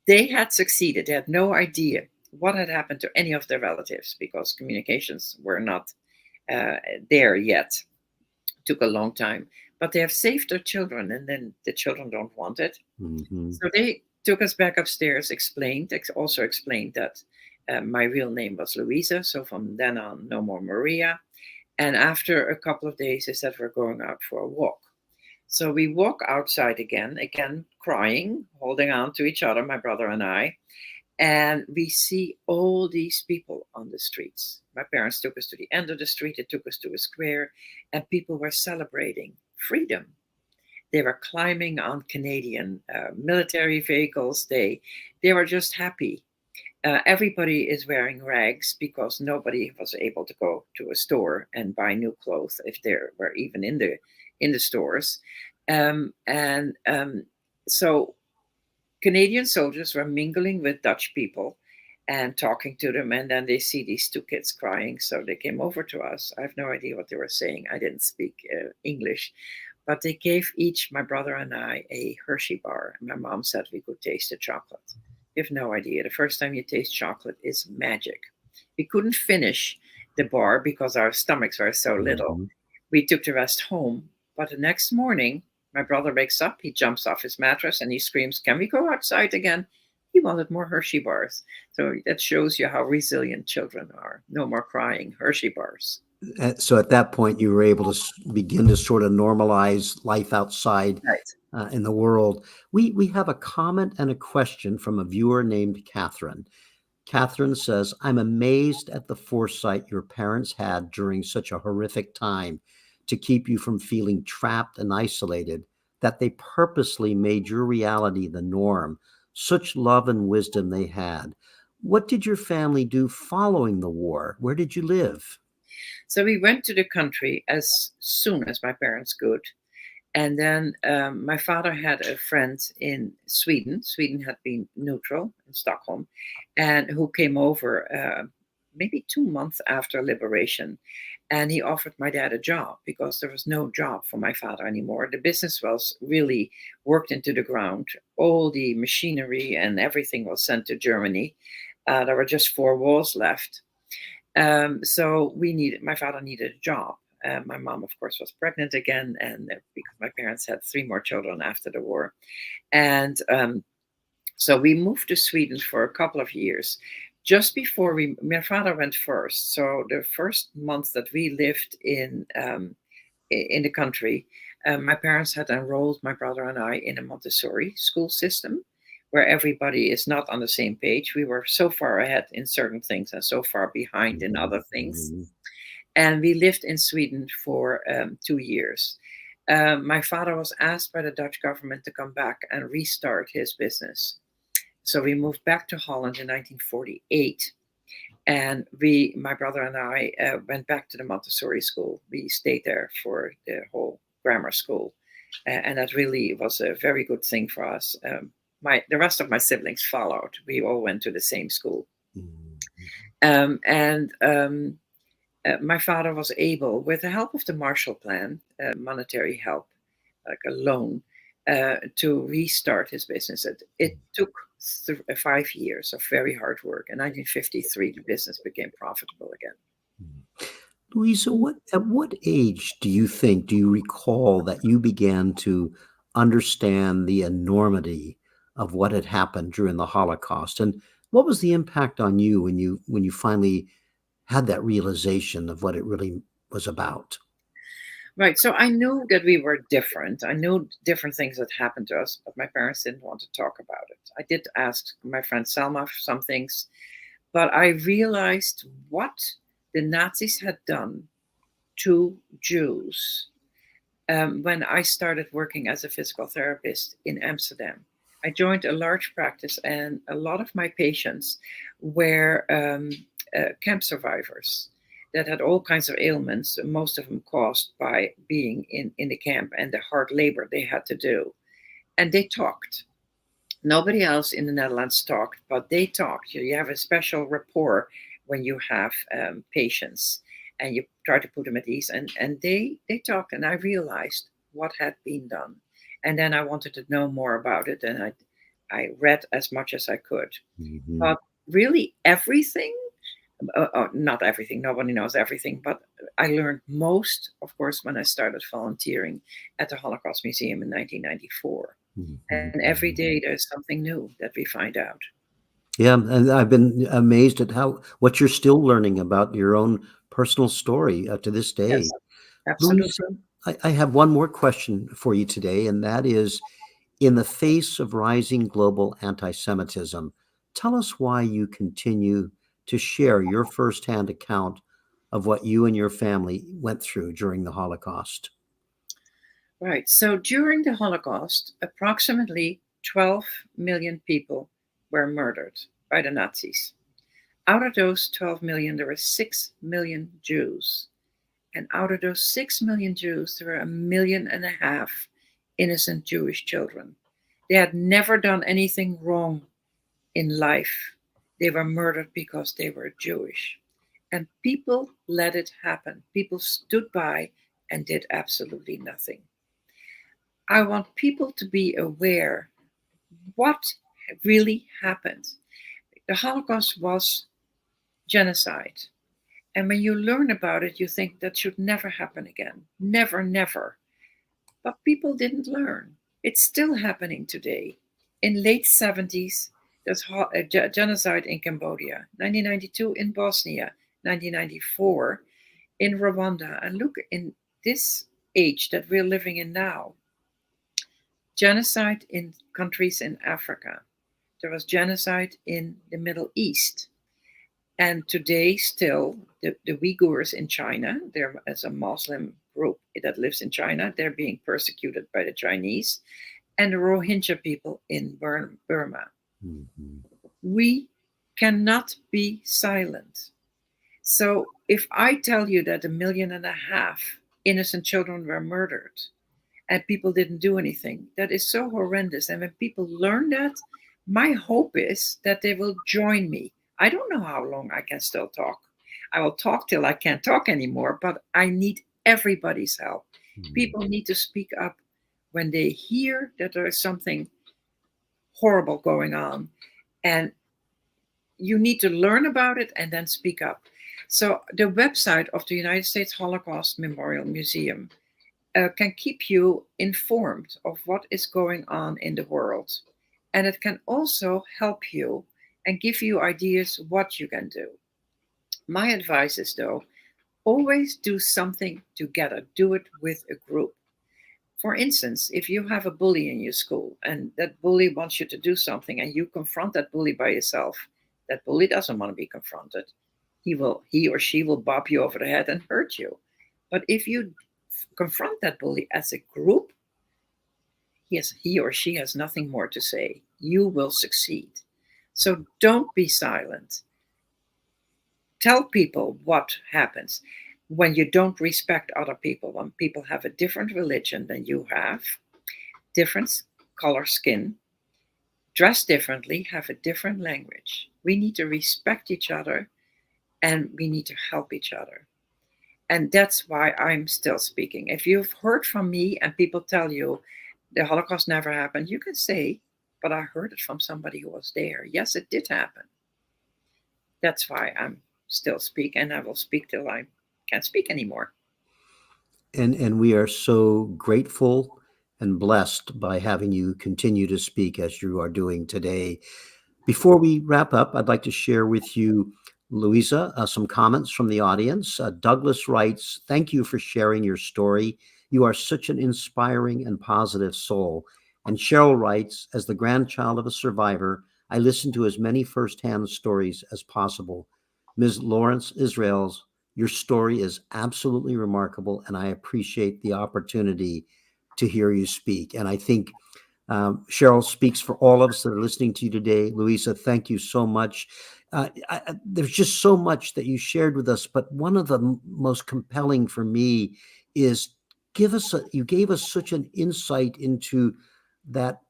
they had succeeded. They had no idea what had happened to any of their relatives because communications were not there yet. It took a long time. But they have saved their children, and then the children don't want it. Mm-hmm. So they took us back upstairs, also explained that my real name was Louisa. So from then on, no more Maria. And after a couple of days, they said, "We're going out for a walk." So we walk outside again crying, holding on to each other, my brother and I. And we see all these people on the streets. My parents took us to the end of the street. They took us to a square, and people were celebrating freedom. They were climbing on Canadian military vehicles. They they were just happy. Everybody is wearing rags because nobody was able to go to a store and buy new clothes if they were even in the stores. So Canadian soldiers were mingling with Dutch people and talking to them, and then they see these two kids crying, so they came over to us. I have no idea what they were saying. I didn't speak English, but they gave each, my brother and I, a Hershey bar. And my mom said we could taste the chocolate. You have no idea. The first time you taste chocolate is magic. We couldn't finish the bar because our stomachs were so little. Mm-hmm. We took the rest home. But the next morning, my brother wakes up, he jumps off his mattress and he screams, "Can we go outside again?" He wanted more Hershey bars. So that shows you how resilient children are. No more crying, Hershey bars. So at that point, you were able to begin to sort of normalize life outside Right. in the world. We have a comment and a question from a viewer named Catherine. Catherine says, "I'm amazed at the foresight your parents had during such a horrific time to keep you from feeling trapped and isolated, that they purposely made your reality the norm. Such love and wisdom they had. What did your family do following the war? Where did you live?" So we went to the country as soon as my parents could. And then my father had a friend in Sweden. Sweden had been neutral in Stockholm, and who came over maybe 2 months after liberation. And he offered my dad a job because there was no job for my father anymore. The business was really worked into the ground. All the machinery and everything was sent to Germany. There were just 4 walls left. So my father needed a job. My mom, of course, was pregnant again, and because my parents had 3 more children after the war. And so we moved to Sweden for a couple of years. Just before my father went first. So the first month that we lived in the country, my parents had enrolled my brother and I in a Montessori school system where everybody is not on the same page. We were so far ahead in certain things and so far behind in other things. Mm-hmm. And we lived in Sweden for 2 years. My father was asked by the Dutch government to come back and restart his business. So we moved back to Holland in 1948. And my brother and I, went back to the Montessori school. We stayed there for the whole grammar school. And that really was a very good thing for us. The rest of my siblings followed. We all went to the same school. My father was able, with the help of the Marshall Plan, monetary help, like a loan, to restart his business. It took 5 years of very hard work. In 1953, the business became profitable again. Louise, at what age do you recall that you began to understand the enormity of what had happened during the Holocaust? And what was the impact on you when you finally had that realization of what it really was about? Right. So I knew that we were different. I knew different things that happened to us, but my parents didn't want to talk about it. I did ask my friend Selma for some things, but I realized what the Nazis had done to Jews when I started working as a physical therapist in Amsterdam. I joined a large practice, and a lot of my patients were camp survivors that had all kinds of ailments, most of them caused by being in the camp and the hard labor they had to do. And they talked. Nobody else in the Netherlands talked, but they talked. You have a special rapport when you have patients, and you try to put them at ease. And they talked, and I realized what had been done. And then I wanted to know more about it, and I read as much as I could. Mm-hmm. But really, everything, not everything, nobody knows everything, but I learned most, of course, when I started volunteering at the Holocaust Museum in 1994. Mm-hmm. And every day there's something new that we find out. Yeah, and I've been amazed at what you're still learning about your own personal story to this day. Yes, absolutely. Louise, I have one more question for you today, and that is, in the face of rising global anti-Semitism, tell us why you continue to share your firsthand account of what you and your family went through during the Holocaust. Right. So during the Holocaust, approximately 12 million people were murdered by the Nazis. Out of those 12 million, there were 6 million Jews. And out of those 6 million Jews, there were 1.5 million innocent Jewish children. They had never done anything wrong in life. They were murdered because they were Jewish. And people let it happen. People stood by and did absolutely nothing. I want people to be aware what really happened. The Holocaust was genocide. And when you learn about it, you think that should never happen again. Never, never. But people didn't learn. It's still happening today. In late 70s, there's a genocide in Cambodia, 1992 in Bosnia, 1994 in Rwanda. And look, in this age that we're living in now, genocide in countries in Africa. There was genocide in the Middle East. And today, still, the Uyghurs in China, they're as a Muslim group that lives in China, they're being persecuted by the Chinese, and the Rohingya people in Burma. Mm-hmm. We cannot be silent. So if I tell you that 1.5 million innocent children were murdered and people didn't do anything, that is so horrendous. And when people learn that, my hope is that they will join me. I don't know how long I can still talk. I will talk till I can't talk anymore, but I need everybody's help. Mm-hmm. People need to speak up when they hear that there is something horrible going on. And you need to learn about it and then speak up. So the website of the United States Holocaust Memorial Museum can keep you informed of what is going on in the world. And it can also help you and give you ideas what you can do. My advice is, though, always do something together. Do it with a group. For instance, if you have a bully in your school and that bully wants you to do something and you confront that bully by yourself, that bully doesn't want to be confronted. He or she will bop you over the head and hurt you. But if you confront that bully as a group, he or she has nothing more to say. You will succeed. So don't be silent. Tell people what happens when you don't respect other people, when people have a different religion than you have, different color skin, dress differently, have a different language. We need to respect each other and we need to help each other. And that's why I'm still speaking. If you've heard from me and people tell you the Holocaust never happened, you can say, but I heard it from somebody who was there. Yes, it did happen. That's why I'm still speaking, and I will speak till I can't speak anymore. And we are so grateful and blessed by having you continue to speak as you are doing today. Before we wrap up, I'd like to share with you, Louisa, some comments from the audience. Douglas writes, "Thank you for sharing your story. You are such an inspiring and positive soul." And Cheryl writes, "As the grandchild of a survivor, I listen to as many firsthand stories as possible. Ms. Lawrence-Israëls, your story is absolutely remarkable, and I appreciate the opportunity to hear you speak." And I think Cheryl speaks for all of us that are listening to you today. Louisa, thank you so much. There's just so much that you shared with us, but one of the most compelling for me is you gave us such an insight into that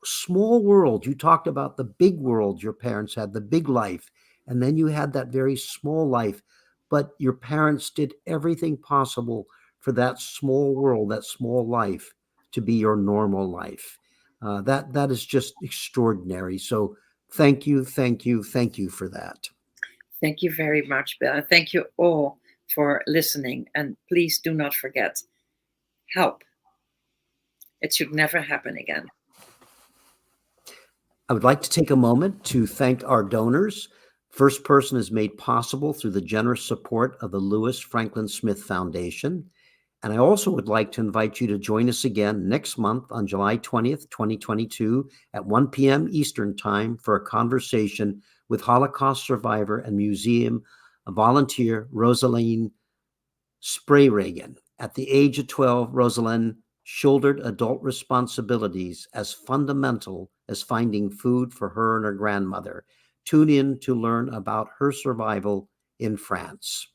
small world. You talked about the big world your parents had, the big life, and then you had that very small life, but your parents did everything possible for that small world, that small life, to be your normal life. That is just extraordinary. So thank you for that. Thank you very much, Bill. And thank you all for listening. And please do not forget, help. It should never happen again. I would like to take a moment to thank our donors. First Person is made possible through the generous support of the Lewis Franklin Smith Foundation. And I also would like to invite you to join us again next month on July 20th, 2022 at 1 p.m. Eastern Time for a conversation with Holocaust survivor and museum volunteer Rosalind Sprayregan. At the age of 12, Rosalind shouldered adult responsibilities as fundamental as finding food for her and her grandmother. Tune in to learn about her survival in France.